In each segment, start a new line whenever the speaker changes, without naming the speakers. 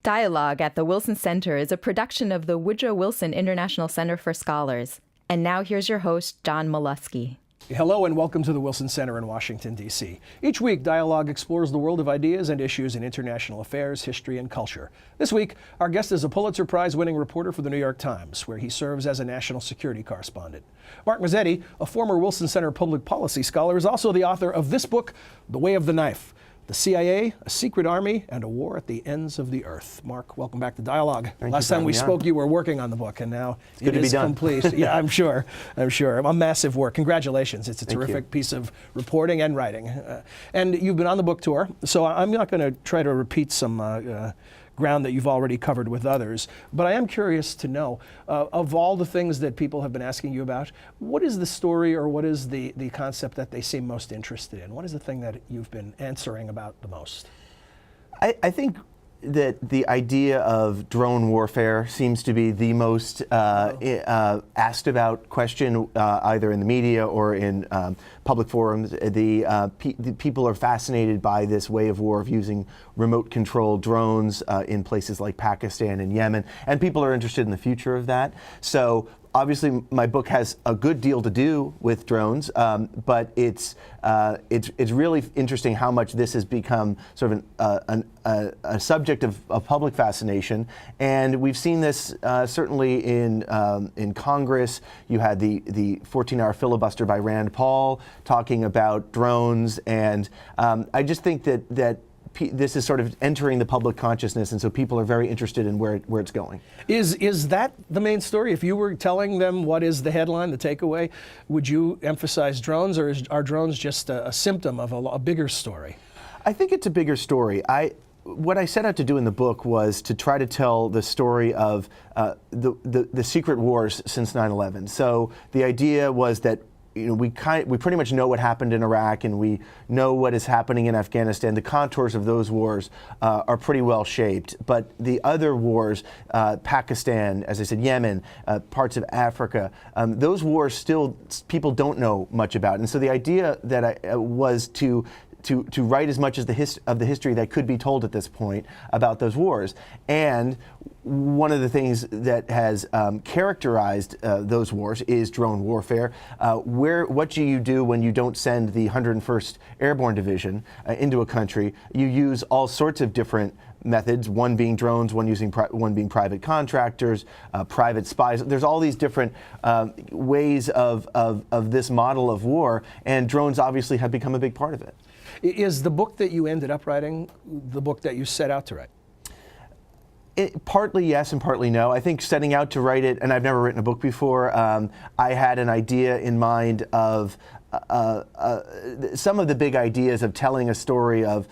Dialogue at the Wilson Center is a production of the Woodrow Wilson International Center for Scholars. And now here's your host, John Molesky.
Hello and welcome to the Wilson Center in Washington, D.C. Each week, Dialogue explores the world of ideas and issues in international affairs, history, and culture. This week, our guest is a Pulitzer Prize-winning reporter for the New York Times, where he serves as a national security correspondent. Mark Mazzetti, a former Wilson Center public policy scholar, is also the author of this book, The Way of the Knife: The CIA, a Secret Army, and a War at the Ends of the Earth. Mark, welcome back to Dialogue. Last time we spoke, you were working on the book, and now it is complete. Yeah, I'm sure. A massive work. Congratulations. It's a terrific piece of reporting and writing. And you've been on the book tour, so I'm not going to try to repeat some ground that you've already covered with others, but I am curious to know, of all the things that people have been asking you about, what is the story or what is the concept that they seem most interested in? What is the thing that you've been answering about the most?
I think that the idea of drone warfare seems to be the most asked about question, either in the media or in public forums. The people are fascinated by this way of war of using remote-controlled drones in places like Pakistan and Yemen, and people are interested in the future of that. So obviously, my book has a good deal to do with drones, but it's really interesting how much this has become sort of a subject of public fascination, and we've seen this certainly in Congress. You had the 14-hour filibuster by Rand Paul talking about drones, and I just think that this is sort of entering the public consciousness, and so people are very interested in where it's going.
Is that the main story? If you were telling them what is the headline, the takeaway, would you emphasize drones, or are drones just a symptom of a bigger story?
I think it's a bigger story. What I set out to do in the book was to try to tell the story of the secret wars since 9/11. So the idea was that we pretty much know what happened in Iraq, and we know what is happening in Afghanistan. The contours of those wars are pretty well shaped. But the other wars, Pakistan, as I said, Yemen, parts of Africa, those wars still people don't know much about. And so the idea that was to write as much as the history that could be told at this point about those wars. And one of the things that has characterized those wars is drone warfare. What do you do when you don't send the 101st Airborne Division into a country? You use all sorts of different methods, one being drones, one being private contractors, private spies. There's all these different ways of this model of war, and drones obviously have become a big part of it.
Is the book that you ended up writing the book that you set out to write?
Partly yes and partly no. I think setting out to write it, and I've never written a book before, I had an idea in mind of some of the big ideas of telling a story of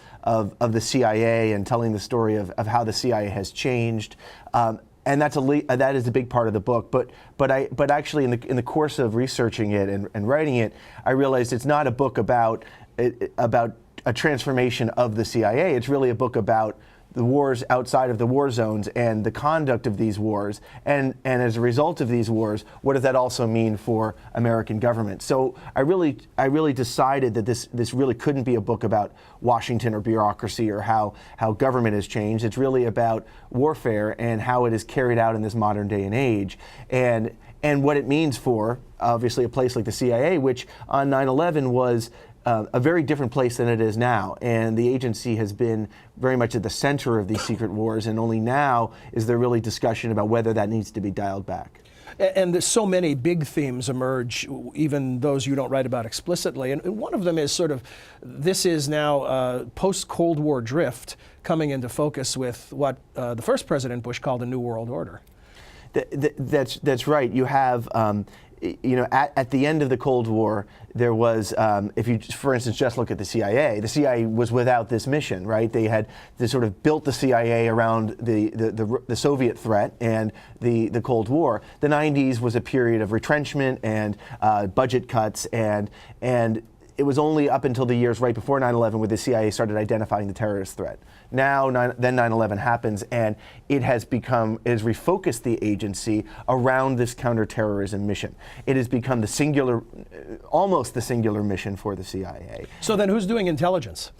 the CIA and telling the story of how the CIA has changed. And that is a big part of the book. But actually in the course of researching it and writing it, I realized it's not a book about a transformation of the CIA. It's really a book about the wars outside of the war zones and the conduct of these wars, and as a result of these wars, what does that also mean for American government? So I really decided that this really couldn't be a book about Washington or bureaucracy or how government has changed. It's really about warfare and how it is carried out in this modern day and age, and what it means for obviously a place like the CIA, which on 9/11 was a very different place than it is now, and the agency has been very much at the center of these secret wars, and only now is there really discussion about whether that needs to be dialed back.
And there's so many big themes emerge, even those you don't write about explicitly, and one of them is sort of, this is now post-Cold War drift coming into focus with what the first President Bush called a New World Order.
That's right. You have at the end of the Cold War, there was, if you, for instance, just look at the CIA was without this mission, right? They sort of built the CIA around the Soviet threat and the Cold War. The 90s was a period of retrenchment and budget cuts, and it was only up until the years right before 9/11 where the CIA started identifying the terrorist threat. Now, then 9/11 happens, and it has refocused the agency around this counterterrorism mission. It has become almost the singular mission for the CIA.
So then who's doing intelligence?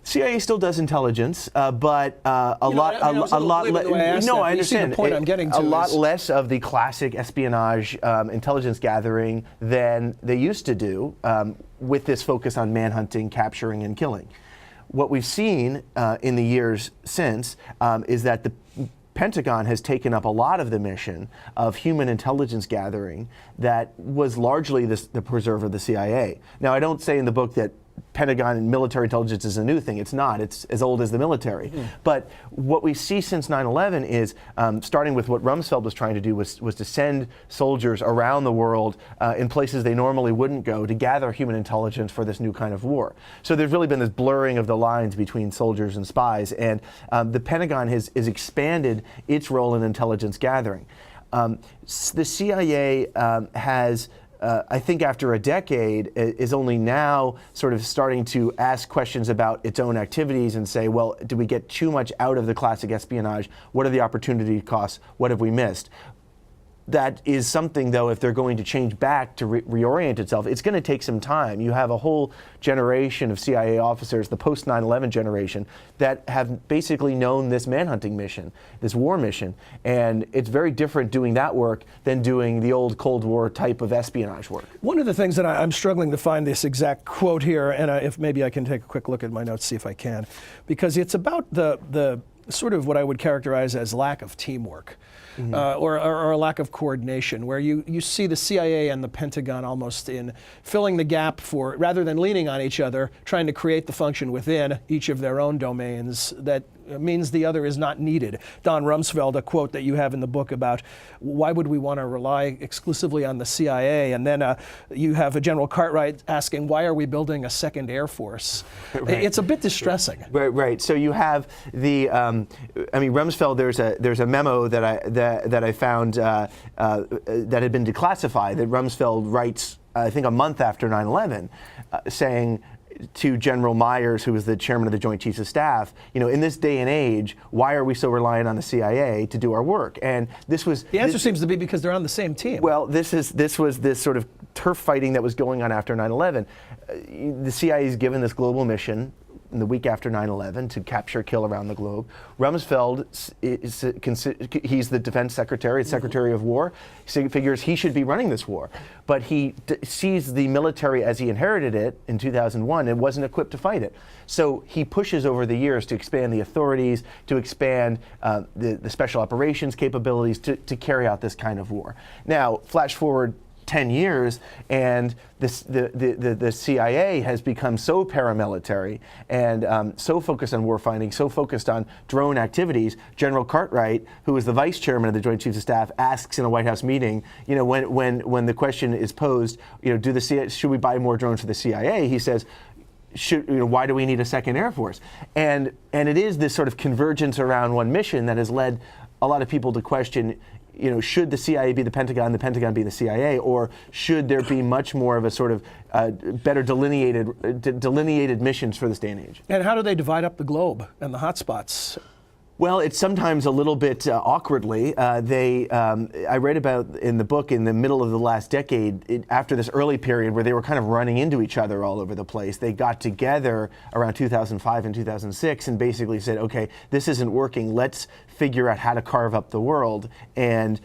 CIA still does intelligence, but a lot less. No, I understand.
The point I'm getting to
a lot less of the classic espionage intelligence gathering than they used to do, with this focus on manhunting, capturing, and killing. What we've seen in the years since is that the Pentagon has taken up a lot of the mission of human intelligence gathering that was largely the preserve of the CIA. Now, I don't say in the book that Pentagon and military intelligence is a new thing. It's not. It's as old as the military. Mm-hmm. But what we see since 9/11 is, starting with what Rumsfeld was trying to do, was to send soldiers around the world in places they normally wouldn't go to gather human intelligence for this new kind of war. So there's really been this blurring of the lines between soldiers and spies, and the Pentagon has expanded its role in intelligence gathering. The CIA has I think after a decade, is only now sort of starting to ask questions about its own activities and say, well, did we get too much out of the classic espionage? What are the opportunity costs? What have we missed? That is something, though, if they're going to change back to reorient itself, it's going to take some time. You have a whole generation of CIA officers, the post 9/11 generation, that have basically known this manhunting mission, this war mission, and it's very different doing that work than doing the old Cold War type of espionage work.
One of the things that I'm struggling to find this exact quote here, and if maybe I can take a quick look at my notes, see if I can, because it's about the sort of what I would characterize as lack of teamwork. Mm-hmm. Or a lack of coordination, where you see the CIA and the Pentagon almost in filling the gap for, rather than leaning on each other, trying to create the function within each of their own domains that means the other is not needed. Don Rumsfeld, a quote that you have in the book about why would we want to rely exclusively on the CIA, and then you have a General Cartwright asking why are we building a second Air Force? Right. It's a bit distressing.
Right. So you have the, Rumsfeld. There's a memo that I found that had been declassified that Rumsfeld writes, I think, a month after 9/11, saying to General Myers, who was the chairman of the Joint Chiefs of Staff, in this day and age, why are we so reliant on the CIA to do our work? And this was
the answer seems to be because they're on the same team.
Well, this was this sort of turf fighting that was going on after 9/11. The CIA is given this global mission in the week after 9/11 to capture, kill around the globe. Rumsfeld, he's the defense secretary, secretary of war. He figures he should be running this war. But he sees the military as he inherited it in 2001 and wasn't equipped to fight it. So he pushes over the years to expand the authorities, to expand the special operations capabilities to carry out this kind of war. Now, flash forward 10 years, and the CIA has become so paramilitary and so focused on warfighting, so focused on drone activities. General Cartwright, who is the vice chairman of the Joint Chiefs of Staff, asks in a White House meeting, when the question is posed, should we buy more drones for the CIA? He says, why do we need a second Air Force? And it is this sort of convergence around one mission that has led a lot of people to question, should the CIA be the Pentagon be the CIA, or should there be much more of a sort of better delineated missions for this day and age?
And how do they divide up the globe and the hotspots?
Well, it's sometimes a little bit awkwardly. I read about in the book in the middle of the last decade, after this early period where they were kind of running into each other all over the place, they got together around 2005 and 2006 and basically said, okay, this isn't working. Let's figure out how to carve up the world. And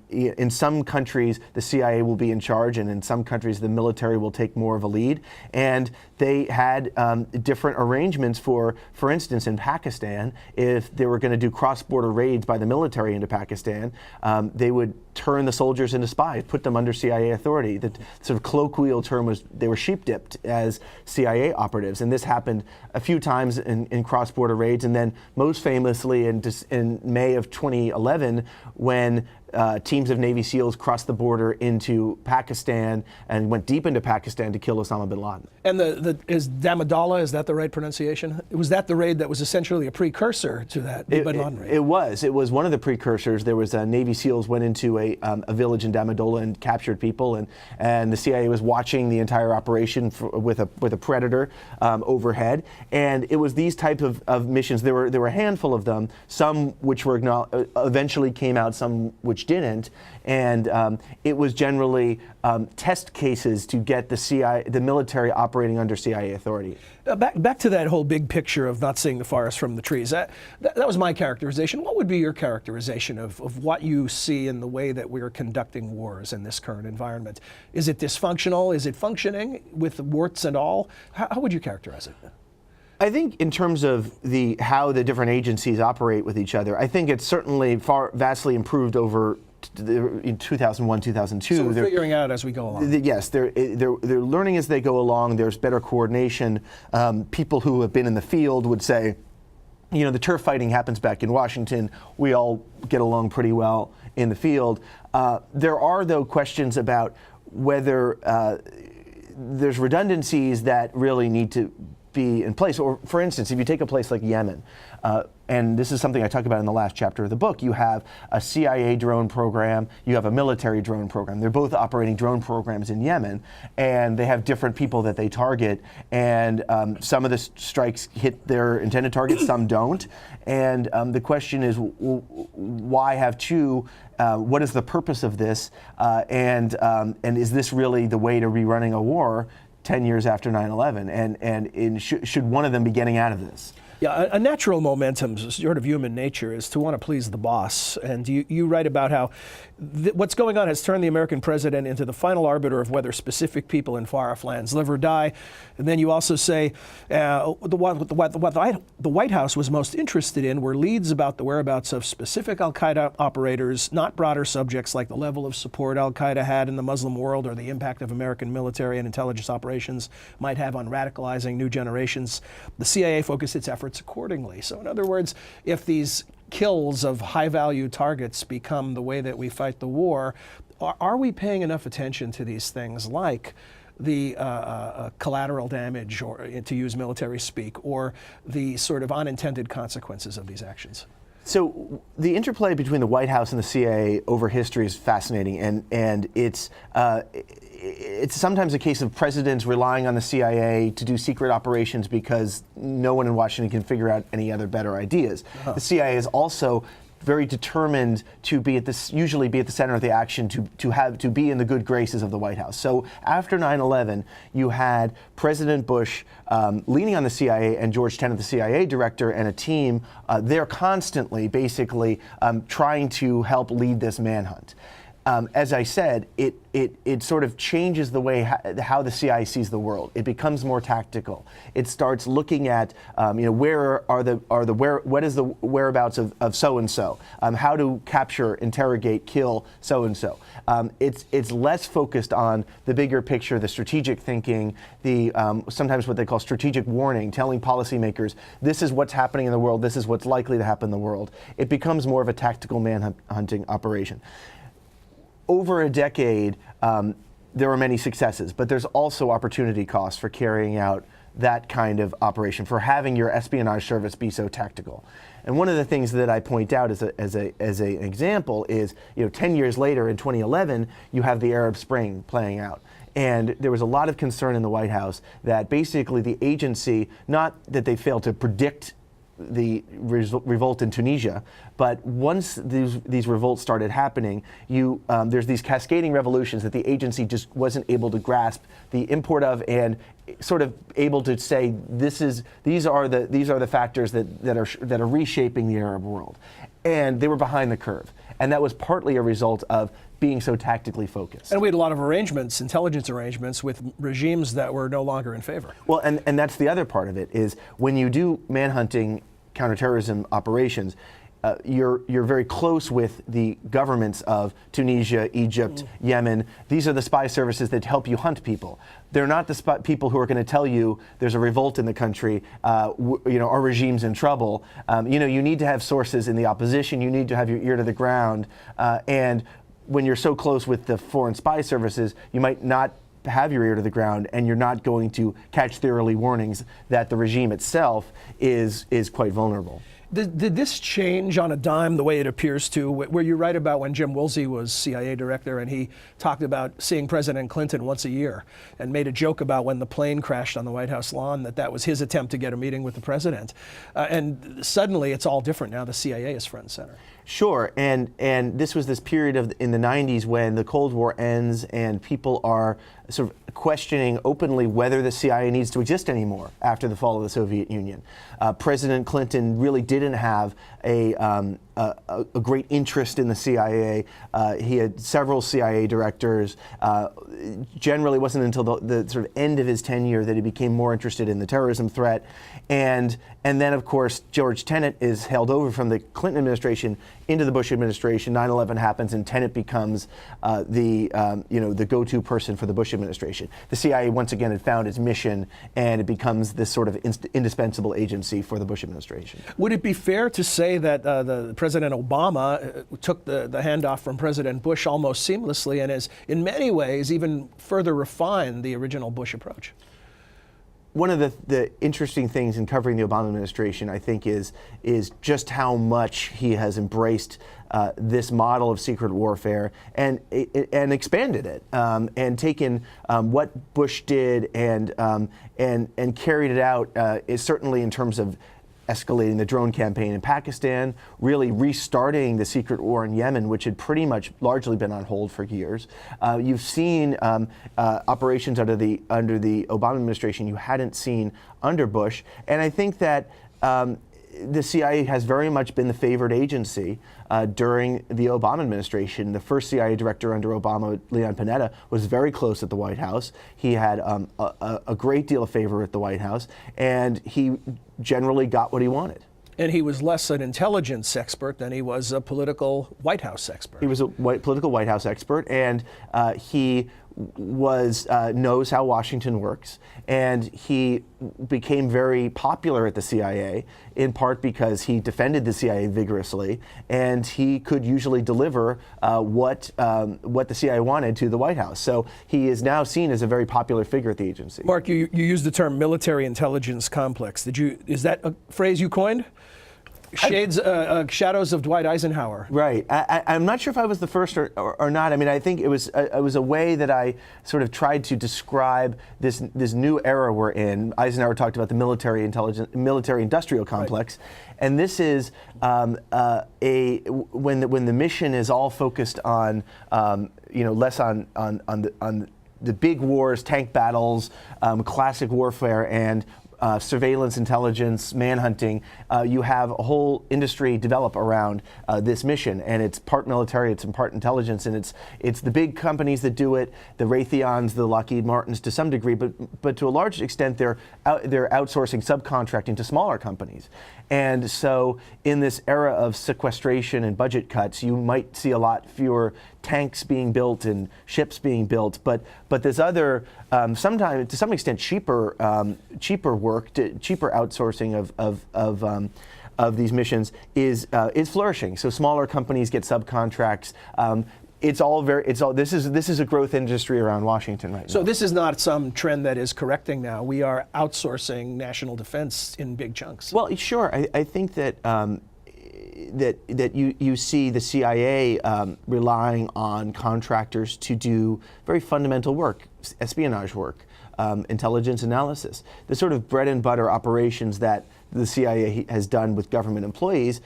in some countries, the CIA will be in charge, and in some countries, the military will take more of a lead. And they had different arrangements for instance, in Pakistan, if they were going to do cross-border raids by the military into Pakistan, they would turn the soldiers into spies, put them under CIA authority. The sort of colloquial term was they were sheep-dipped as CIA operatives. And this happened a few times in cross-border raids, and then most famously in May of 2011, when teams of Navy SEALs crossed the border into Pakistan and went deep into Pakistan to kill Osama bin Laden.
And is Damodala, is that the right pronunciation? Was that the raid that was essentially a precursor to that bin Laden raid?
It was one of the precursors. There was Navy SEALs went into a village in Damodala and captured people, and the CIA was watching the entire operation with a Predator overhead. And it was these type of missions. There were a handful of them, some which were eventually came out, some which which didn't, and it was generally test cases to get the military operating under CIA authority.
Back to that whole big picture of not seeing the forest from the trees. That was my characterization. What would be your characterization of what you see in the way that we're conducting wars in this current environment? Is it dysfunctional? Is it functioning with warts and all? How would you characterize it?
I think in terms of how the different agencies operate with each other, I think it's certainly vastly improved over in 2001, 2002.
So we're figuring out as we go along.
Yes, they're learning as they go along. There's better coordination. People who have been in the field would say, you know, the turf fighting happens back in Washington. We all get along pretty well in the field. There are, though, questions about whether there's redundancies that really need to be in place. Or, for instance, if you take a place like Yemen, and this is something I talk about in the last chapter of the book, you have a CIA drone program, you have a military drone program. They're both operating drone programs in Yemen, and they have different people that they target, and some of the strikes hit their intended targets, some don't. And the question is, why have two? What is the purpose of this? And is this really the way to rerunning a war 10 years after 9/11? And should one of them be getting out of this?
Yeah, a natural momentum, sort of human nature, is to want to please the boss. And you write about how what's going on has turned the American president into the final arbiter of whether specific people in far-off lands live or die. And then you also say what the White House was most interested in were leads about the whereabouts of specific al-Qaeda operators, not broader subjects like the level of support al-Qaeda had in the Muslim world or the impact of American military and intelligence operations might have on radicalizing new generations. The CIA focused its efforts accordingly. So in other words, if these kills of high-value targets become the way that we fight the war, are we paying enough attention to these things like the collateral damage, or to use military speak, or the sort of unintended consequences of these actions?
So the interplay between the White House and the CIA over history is fascinating, and it's sometimes a case of presidents relying on the CIA to do secret operations because no one in Washington can figure out any other better ideas. The CIA is also very determined to usually be at the center of the action, to be in the good graces of the White House. So after 9/11, you had President Bush leaning on the CIA and George Tenet, the CIA director, and a team there constantly, basically trying to help lead this manhunt. As I said, it sort of changes the way how the CIA sees the world. It becomes more tactical. It starts looking at what is the whereabouts of so and so, how to capture, interrogate, kill so and so. It's less focused on the bigger picture, the strategic thinking, the sometimes what they call strategic warning, telling policymakers this is what's happening in the world, this is what's likely to happen in the world. It becomes more of a tactical manhunting operation. Over a decade, there were many successes, but there's also opportunity costs for carrying out that kind of operation, for having your espionage service be so tactical. And one of the things that I point out as an example is, 10 years later in 2011, you have the Arab Spring playing out. And there was a lot of concern in the White House that basically the agency, not that they failed to predict the revolt in Tunisia, but once these revolts started happening, there's these cascading revolutions that the agency just wasn't able to grasp the import of, and sort of able to say these are the factors that are reshaping the Arab world, and they were behind the curve, and that was partly a result of being so tactically focused.
And we had a lot of intelligence arrangements with regimes that were no longer in favor.
Well, and that's the other part of it, is when you do manhunting counterterrorism operations, you're very close with the governments of Tunisia, Egypt, Yemen. These are the spy services that help you hunt people. They're not the people who are going to tell you there's a revolt in the country, our regime's in trouble. You need to have sources in the opposition. You need to have your ear to the ground. And when you're so close with the foreign spy services, you might not have your ear to the ground, and you're not going to catch the early warnings that the regime itself is quite vulnerable.
Did this change on a dime the way it appears to, where you write about when Jim Woolsey was CIA director and he talked about seeing President Clinton once a year and made a joke about when the plane crashed on the White House lawn that was his attempt to get a meeting with the president. And suddenly it's all different now. The CIA is front and center.
Sure, and this was this period in the 90s when the Cold War ends and people are sort of questioning openly whether the CIA needs to exist anymore after the fall of the Soviet Union. President Clinton really didn't have a great interest in the CIA. He had several CIA directors. Generally, it wasn't until the sort of end of his tenure that he became more interested in the terrorism threat. And then, of course, George Tenet is held over from the Clinton administration into the Bush administration. 9/11 happens, and Tenet becomes the go-to person for the Bush administration. The CIA once again had found its mission, and it becomes this sort of indispensable agency for the Bush administration.
Would it be fair to say that the President Obama took the handoff from President Bush almost seamlessly, and has, in many ways, even further refined the original Bush approach?
One of the interesting things in covering the Obama administration, I think, is just how much he has embraced this model of secret warfare and expanded it, and taken what Bush did and carried it out, is certainly in terms of escalating the drone campaign in Pakistan, really restarting the secret war in Yemen, which had pretty much largely been on hold for years. You've seen operations under the Obama administration you hadn't seen under Bush, and I think that the CIA has very much been the favored agency during the Obama administration. The first CIA director under Obama, Leon Panetta, was very close at the White House. He had a great deal of favor at the White House, and he generally got what he wanted.
And he was less an intelligence expert than he was a political White House expert.
He was a political White House expert, and he knows how Washington works, and he became very popular at the CIA, in part because he defended the CIA vigorously, and he could usually deliver what the CIA wanted to the White House. So he is now seen as a very popular figure at the agency.
Mark, you used the term military intelligence complex. Is that a phrase you coined? Shadows of Dwight Eisenhower.
Right. I'm not sure if I was the first or not. I mean, I think it was a way that I sort of tried to describe this new era we're in. Eisenhower talked about the military-industrial complex, right. And this is when the mission is all focused on less on the big wars, tank battles, classic warfare, and surveillance, intelligence, manhunting. You have a whole industry develop around this mission, and it's part military, it's in part intelligence, and it's the big companies that do it, the Raytheons, the Lockheed Martins to some degree, but to a large extent they're outsourcing, subcontracting to smaller companies. And so in this era of sequestration and budget cuts, you might see a lot fewer tanks being built and ships being built, but this other, sometimes to some extent cheaper work, cheaper outsourcing of these missions is flourishing. So smaller companies get subcontracts. This is a growth industry around Washington right now.
So this is not some trend that is correcting now. We are outsourcing national defense in big chunks.
Well, sure. I think that you see the CIA relying on contractors to do very fundamental work, espionage work, intelligence analysis. The sort of bread and butter operations that the CIA has done with government employees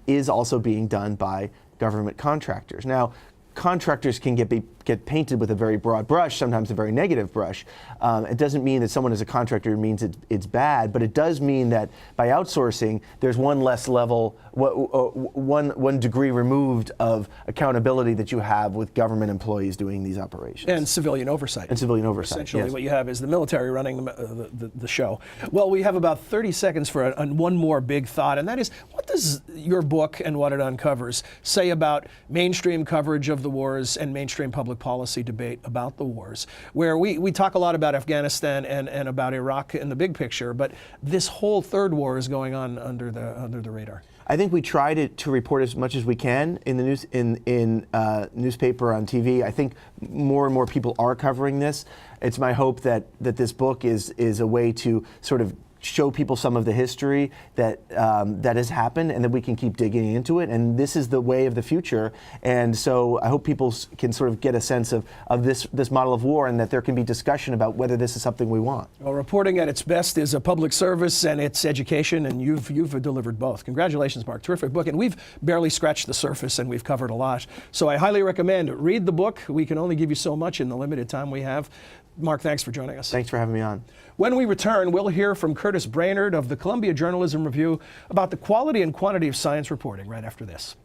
is also being done by government contractors. Now, contractors can get painted with a very broad brush, sometimes a very negative brush. It doesn't mean that someone is a contractor means it's bad, but it does mean that by outsourcing, there's one less level, one degree removed of accountability that you have with government employees doing these operations.
And civilian oversight. Essentially,
yes.
What you have is the military running the show. Well, we have about 30 seconds for one more big thought, and that is, what does your book and what it uncovers say about mainstream coverage of the wars and mainstream public policy debate about the wars, where we talk a lot about Afghanistan and about Iraq in the big picture, but this whole third war is going on under the radar?
I think we try to report as much as we can in the news, in newspaper, on TV. I think more and more people are covering this. It's my hope that this book is a way to sort of show people some of the history that that has happened, and that we can keep digging into it. And this is the way of the future. And so I hope people can sort of get a sense of this model of war, and that there can be discussion about whether this is something we want.
Well, reporting at its best is a public service and it's education, and you've delivered both. Congratulations, Mark. Terrific book. And we've barely scratched the surface, and we've covered a lot. So I highly recommend read the book. We can only give you so much in the limited time we have. Mark, thanks for joining us.
Thanks for having me on.
When we return, we'll hear from Curtis Brainerd of the Columbia Journalism Review about the quality and quantity of science reporting right after this.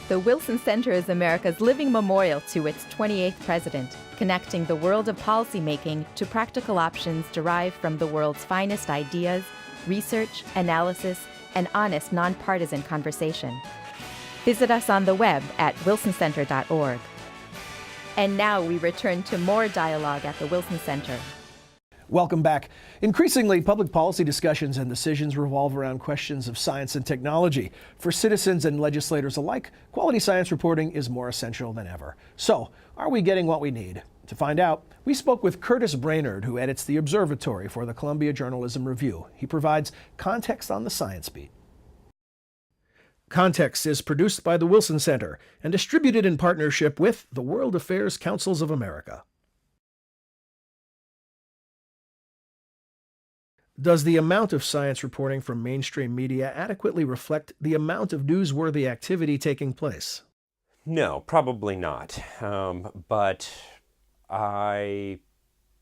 The Wilson Center is America's living memorial to its 28th president, connecting the world of policymaking to practical options derived from the world's finest ideas, research, analysis, and honest, nonpartisan conversation. Visit us on the web at wilsoncenter.org. And now we return to more dialogue at the Wilson Center.
Welcome back. Increasingly, public policy discussions and decisions revolve around questions of science and technology. For citizens and legislators alike, quality science reporting is more essential than ever. So, are we getting what we need? To find out, we spoke with Curtis Brainerd, who edits the Observatory for the Columbia Journalism Review. He provides context on the science beat. Context is produced by the Wilson Center and distributed in partnership with the World Affairs Councils of America. Does the amount of science reporting from mainstream media adequately reflect the amount of newsworthy activity taking place?
No, probably not. But I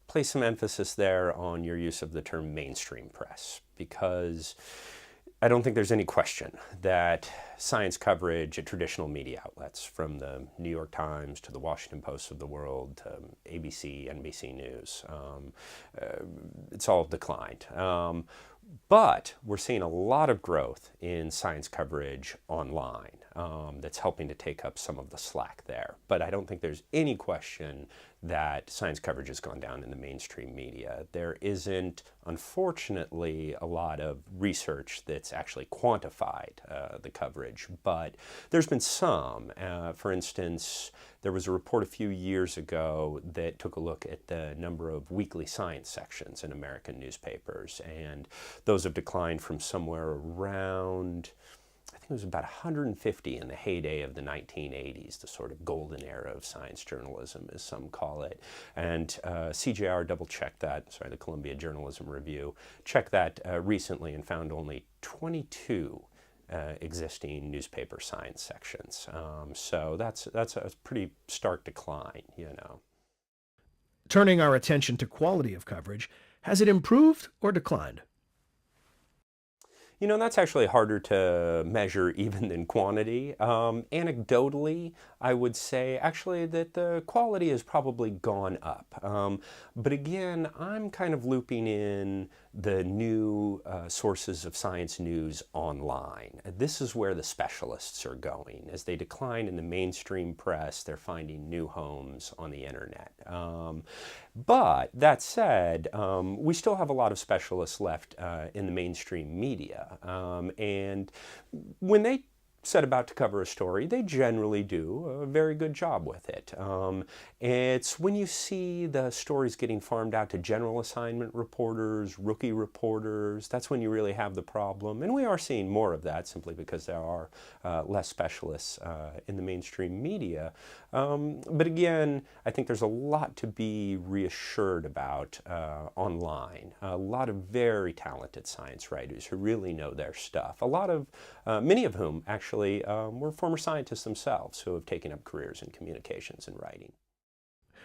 place some emphasis there on your use of the term mainstream press, because I don't think there's any question that science coverage at traditional media outlets, from the New York Times to the Washington Post of the world to ABC, NBC News, it's all declined. But we're seeing a lot of growth in science coverage online that's helping to take up some of the slack there. But I don't think there's any question that science coverage has gone down in the mainstream media. There isn't, unfortunately, a lot of research that's actually quantified the coverage, but there's been some. For instance, there was a report a few years ago that took a look at the number of weekly science sections in American newspapers, and those have declined from somewhere around, I think it was about 150 in the heyday of the 1980s, the sort of golden era of science journalism, as some call it. And CJR double-checked that, the Columbia Journalism Review, checked that recently and found only 22 existing newspaper science sections. So that's a pretty stark decline,
Turning our attention to quality of coverage, has it improved or declined?
That's actually harder to measure even than quantity. Anecdotally, I would say actually that the quality has probably gone up. But again, I'm kind of looping in the new sources of science news online. This is where the specialists are going. As they decline in the mainstream press, they're finding new homes on the internet. But that said, we still have a lot of specialists left in the mainstream media. And when they set about to cover a story, they generally do a very good job with it. It's when you see the stories getting farmed out to general assignment reporters, rookie reporters, that's when you really have the problem. And we are seeing more of that simply because there are less specialists in the mainstream media. But again, I think there's a lot to be reassured about online. A lot of very talented science writers who really know their stuff. Many of whom actually were former scientists themselves who have taken up careers in communications and writing.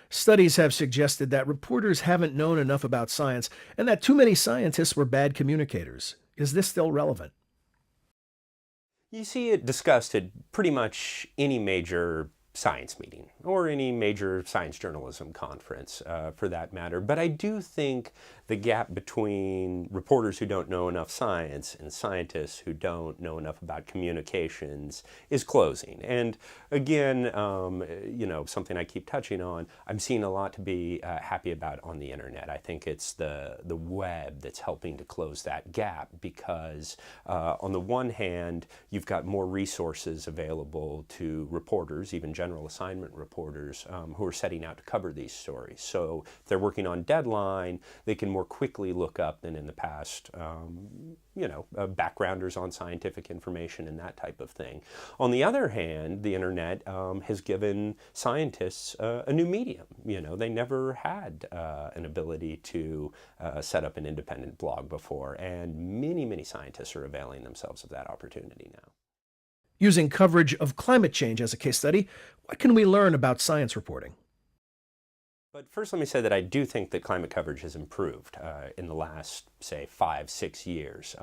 Studies have suggested that reporters haven't known enough about science and that too many scientists were bad communicators. Is this still relevant?
You see it discussed at pretty much any major science meeting or any major science journalism conference for that matter. But I do think the gap between reporters who don't know enough science and scientists who don't know enough about communications is closing. And again, something I keep touching on, I'm seeing a lot to be happy about on the internet. I think it's the web that's helping to close that gap because on the one hand, you've got more resources available to reporters, even general assignment reporters who are setting out to cover these stories. So if they're working on deadline, they can more quickly look up than in the past, backgrounders on scientific information and that type of thing. On the other hand, the internet has given scientists a new medium. They never had an ability to set up an independent blog before, and many scientists are availing themselves of that opportunity now.
Using coverage of climate change as a case study, what can we learn about science reporting?
But first, let me say that I do think that climate coverage has improved in the last, say, 5-6 years.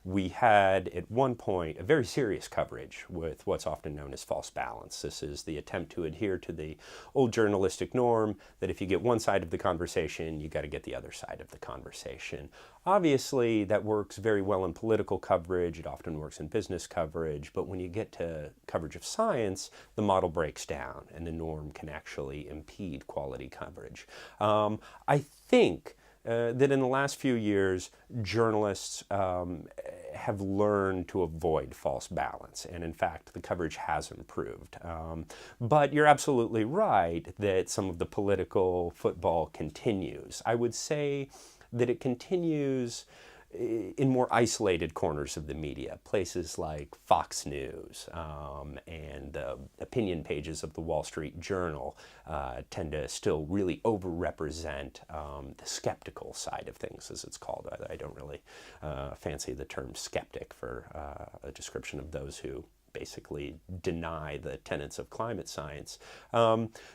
We had, at one point, a very serious coverage with what's often known as false balance. This is the attempt to adhere to the old journalistic norm that if you get one side of the conversation, you got to get the other side of the conversation. Obviously, that works very well in political coverage. It often works in business coverage. But when you get to coverage of science, the model breaks down, and the norm can actually impede quality coverage. I think that in the last few years, journalists have learned to avoid false balance, and in fact, the coverage has improved. But you're absolutely right that some of the political football continues. I would say that it continues in more isolated corners of the media, places like Fox News and the opinion pages of the Wall Street Journal tend to still really overrepresent the skeptical side of things, as it's called. I don't really fancy the term skeptic for a description of those who basically deny the tenets of climate science.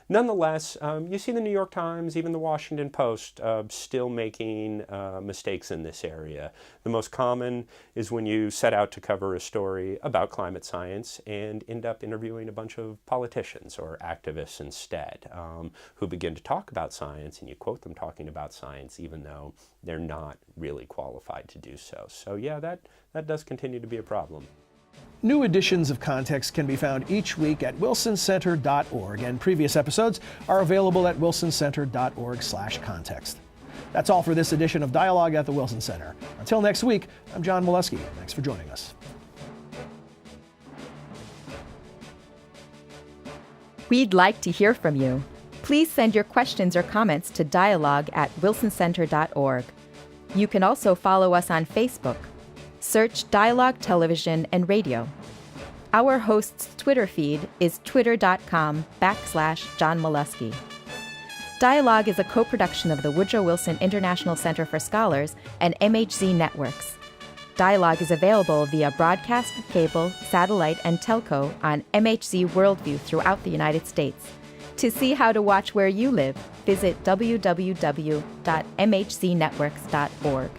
Nonetheless, you see the New York Times, even the Washington Post, still making mistakes in this area. The most common is when you set out to cover a story about climate science and end up interviewing a bunch of politicians or activists instead, who begin to talk about science, and you quote them talking about science even though they're not really qualified to do so. So yeah, that does continue to be a problem.
New editions of Context can be found each week at wilsoncenter.org, and previous episodes are available at wilsoncenter.org/context. That's all for this edition of Dialogue at the Wilson Center. Until next week, I'm John Milewski. Thanks for joining us.
We'd like to hear from you. Please send your questions or comments to dialogue@wilsoncenter.org. You can also follow us on Facebook. Search Dialogue Television and Radio. Our host's Twitter feed is twitter.com/John Milewski. Dialogue is a co-production of the Woodrow Wilson International Center for Scholars and MHZ Networks. Dialogue is available via broadcast, cable, satellite, and telco on MHZ Worldview throughout the United States. To see how to watch where you live, visit www.mhznetworks.org.